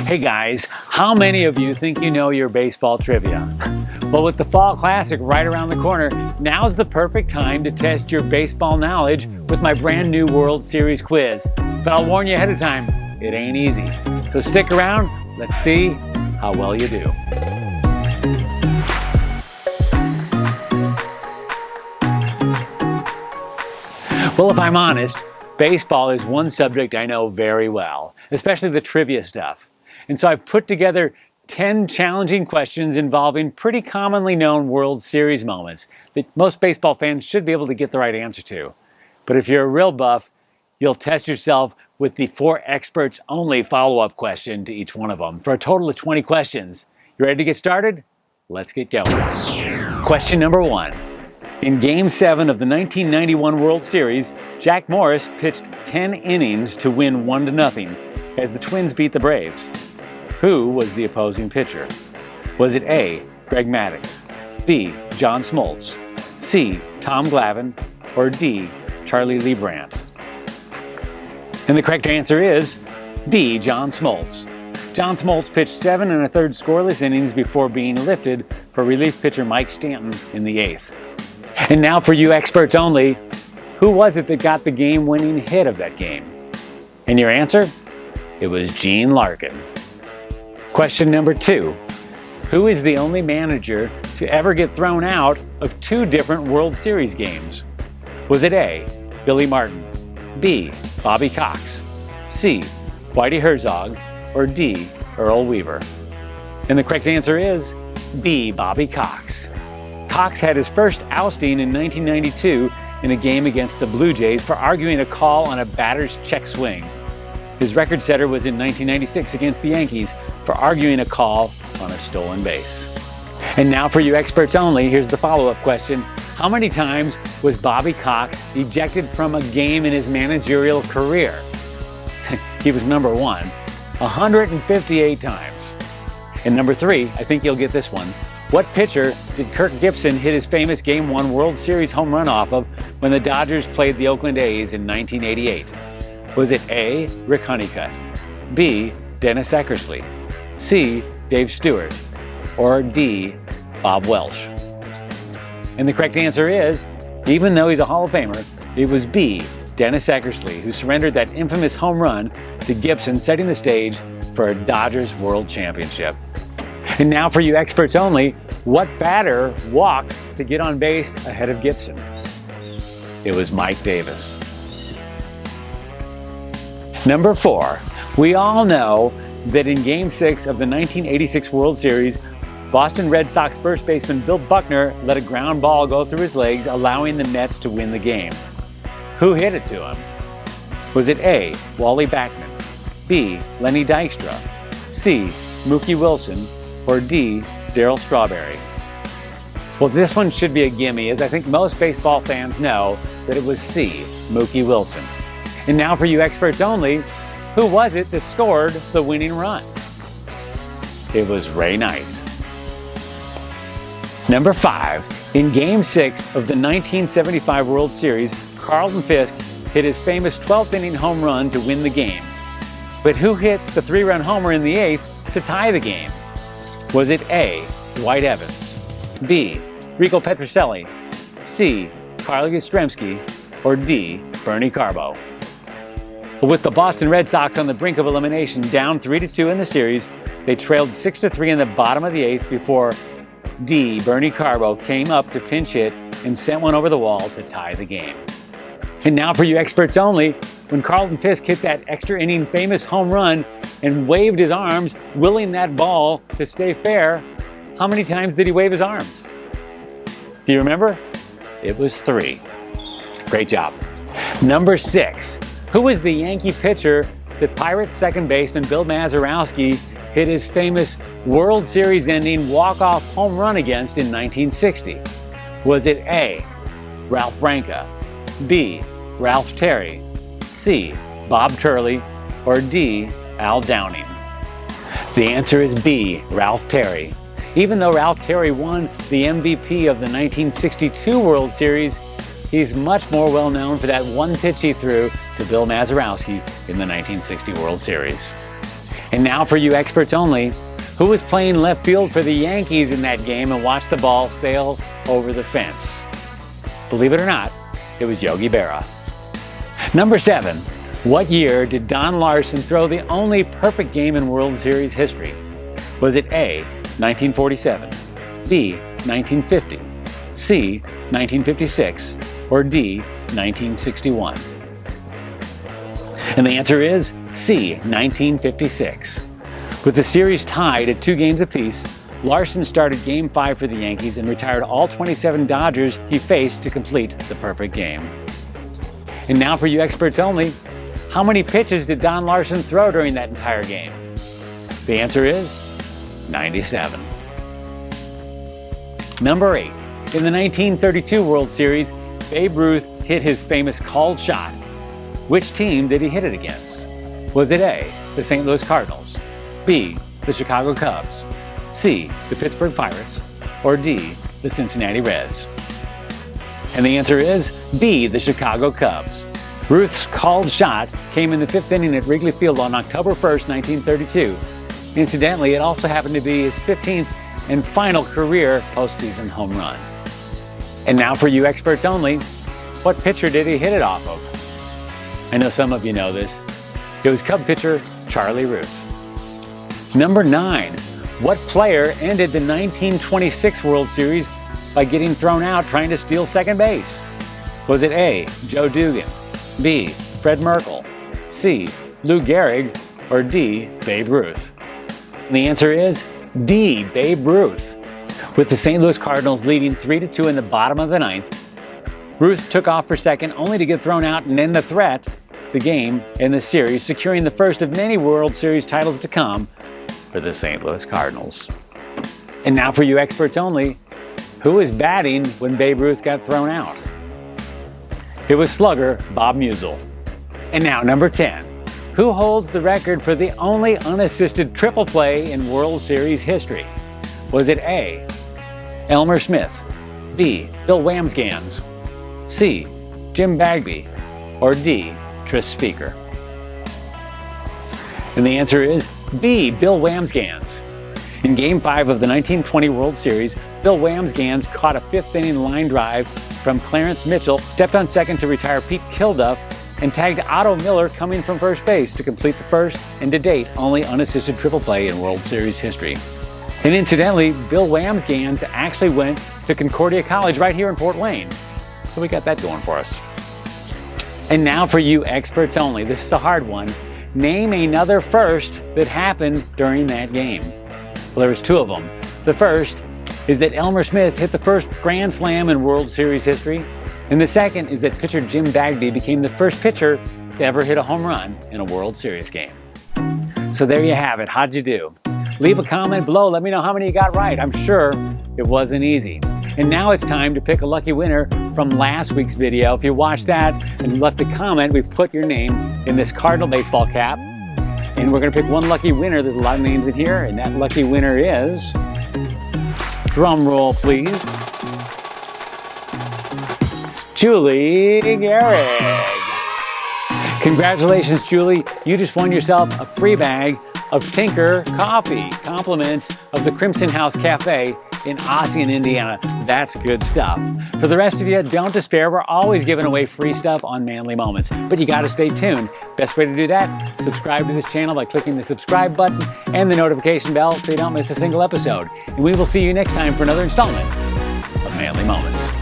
Hey guys, how many of you think you know your baseball trivia? Well, with the Fall Classic right around the corner, now's the perfect time to test your baseball knowledge with my brand new World Series quiz. But I'll warn you ahead of time, it ain't easy. So stick around, let's see how well you do. Well, if I'm honest, baseball is one subject I know very well, especially the trivia stuff. And so I've put together 10 challenging questions involving pretty commonly known World Series moments that most baseball fans should be able to get the right answer to. But if you're a real buff, you'll test yourself with the 4 experts only follow-up question to each one of them for a total of 20 questions. You ready to get started? Let's get going. Question number 1. In Game 7 of the 1991 World Series, Jack Morris pitched 10 innings to win 1-0 as the Twins beat the Braves. Who was the opposing pitcher? Was it A, Greg Maddux, B, John Smoltz, C, Tom Glavine, or D, Charlie Lee Brandt? And the correct answer is B, John Smoltz. John Smoltz pitched 7 1/3 scoreless innings before being lifted for relief pitcher Mike Stanton in the 8th. And now for you experts only, who was it that got the game-winning hit of that game? And your answer? It was Gene Larkin. Question number 2. Who is the only manager to ever get thrown out of 2 different World Series games? Was it A, Billy Martin, B, Bobby Cox, C, Whitey Herzog, or D, Earl Weaver? And the correct answer is B, Bobby Cox. Cox had his first ousting in 1992 in a game against the Blue Jays for arguing a call on a batter's check swing. His record setter was in 1996 against the Yankees for arguing a call on a stolen base. And now for you experts only, here's the follow-up question. How many times was Bobby Cox ejected from a game in his managerial career? He was number 1, 158 times. And number 3, I think you'll get this one. What pitcher did Kirk Gibson hit his famous Game 1 World Series home run off of when the Dodgers played the Oakland A's in 1988? Was it A, Rick Honeycutt, B, Dennis Eckersley, C, Dave Stewart, or D, Bob Welch? And the correct answer is, even though he's a Hall of Famer, it was B, Dennis Eckersley, who surrendered that infamous home run to Gibson, setting the stage for a Dodgers World Championship. And now for you experts only, what batter walked to get on base ahead of Gibson? It was Mike Davis. Number 4, we all know that in Game 6 of the 1986 World Series, Boston Red Sox first baseman Bill Buckner let a ground ball go through his legs, allowing the Mets to win the game. Who hit it to him? Was it A, Wally Backman, B, Lenny Dykstra, C, Mookie Wilson, or D, Darryl Strawberry? Well, this one should be a gimme, as I think most baseball fans know that it was C, Mookie Wilson. And now for you experts only, who was it that scored the winning run? It was Ray Knight. Number 5, in Game 6 of the 1975 World Series, Carlton Fisk hit his famous 12th inning home run to win the game. But who hit the 3-run homer in the 8th to tie the game? Was it A, Dwight Evans, B, Rico Petrocelli, C, Carl Yastrzemski, or D, Bernie Carbo? With the Boston Red Sox on the brink of elimination, down 3-2 in the series, they trailed 6-3 in the bottom of the 8th before D, Bernie Carbo, came up to pinch hit and sent one over the wall to tie the game. And now for you experts only, when Carlton Fisk hit that extra inning famous home run and waved his arms, willing that ball to stay fair, how many times did he wave his arms? Do you remember? It was 3. Great job. Number 6. Who was the Yankee pitcher that Pirates second baseman Bill Mazeroski hit his famous World Series ending walk-off home run against in 1960? Was it A, Ralph Branca, B, Ralph Terry, C, Bob Turley, or D, Al Downing? The answer is B, Ralph Terry. Even though Ralph Terry won the MVP of the 1962 World Series, he's much more well known for that one pitch he threw to Bill Mazeroski in the 1960 World Series. And now for you experts only, who was playing left field for the Yankees in that game and watched the ball sail over the fence? Believe it or not, it was Yogi Berra. Number 7, what year did Don Larson throw the only perfect game in World Series history? Was it A, 1947, B, 1950, C, 1956, or D, 1961? And the answer is C, 1956. With the series tied at 2 games apiece, Larson started Game 5 for the Yankees and retired all 27 Dodgers he faced to complete the perfect game. And now for you experts only, how many pitches did Don Larson throw during that entire game? The answer is 97. Number 8, in the 1932 World Series, Babe Ruth hit his famous called shot. Which team did he hit it against? Was it A, the St. Louis Cardinals, B, the Chicago Cubs, C, the Pittsburgh Pirates, or D, the Cincinnati Reds? And the answer is B, the Chicago Cubs. Ruth's called shot came in the 5th inning at Wrigley Field on October 1st, 1932. Incidentally, it also happened to be his 15th and final career postseason home run. And now for you experts only, what pitcher did he hit it off of? I know some of you know this. It was Cub pitcher Charlie Root. Number 9, what player ended the 1926 World Series by getting thrown out trying to steal second base? Was it A, Joe Dugan, B, Fred Merkle, C, Lou Gehrig, or D, Babe Ruth? And the answer is D, Babe Ruth. With the St. Louis Cardinals leading 3-2 in the bottom of the 9th, Ruth took off for second only to get thrown out and end the game in the series, securing the first of many World Series titles to come for the St. Louis Cardinals. And now for you experts only, who was batting when Babe Ruth got thrown out? It was slugger Bob Musial. And now number 10, who holds the record for the only unassisted triple play in World Series history? Was it A, Elmer Smith, B, Bill Wamsgans, C, Jim Bagby, or D, Tris Speaker? And the answer is B, Bill Wamsgans. In Game 5 of the 1920 World Series, Bill Wamsgans caught a 5th inning line drive from Clarence Mitchell, stepped on second to retire Pete Kilduff, and tagged Otto Miller coming from first base to complete the first and to date only unassisted triple play in World Series history. And incidentally, Bill Wamsgans actually went to Concordia College right here in Fort Wayne. So we got that going for us. And now for you experts only, this is a hard one. Name another first that happened during that game. Well, there was 2 of them. The first is that Elmer Smith hit the first Grand Slam in World Series history. And the second is that pitcher Jim Bagby became the first pitcher to ever hit a home run in a World Series game. So there you have it. How'd you do? Leave a comment below. Let me know how many you got right. I'm sure it wasn't easy. And now it's time to pick a lucky winner from last week's video. If you watched that and left a comment, we've put your name in this Cardinal baseball cap. And we're going to pick one lucky winner. There's a lot of names in here. And that lucky winner is, drum roll please, Julie Gehrig. Congratulations, Julie. You just won yourself a free bag of Tinker coffee. Compliments of the Crimson House Cafe in Ossian, Indiana. That's good stuff. For the rest of you, don't despair. We're always giving away free stuff on Manly Moments, but you got to stay tuned. Best way to do that, subscribe to this channel by clicking the subscribe button and the notification bell so you don't miss a single episode. And we will see you next time for another installment of Manly Moments.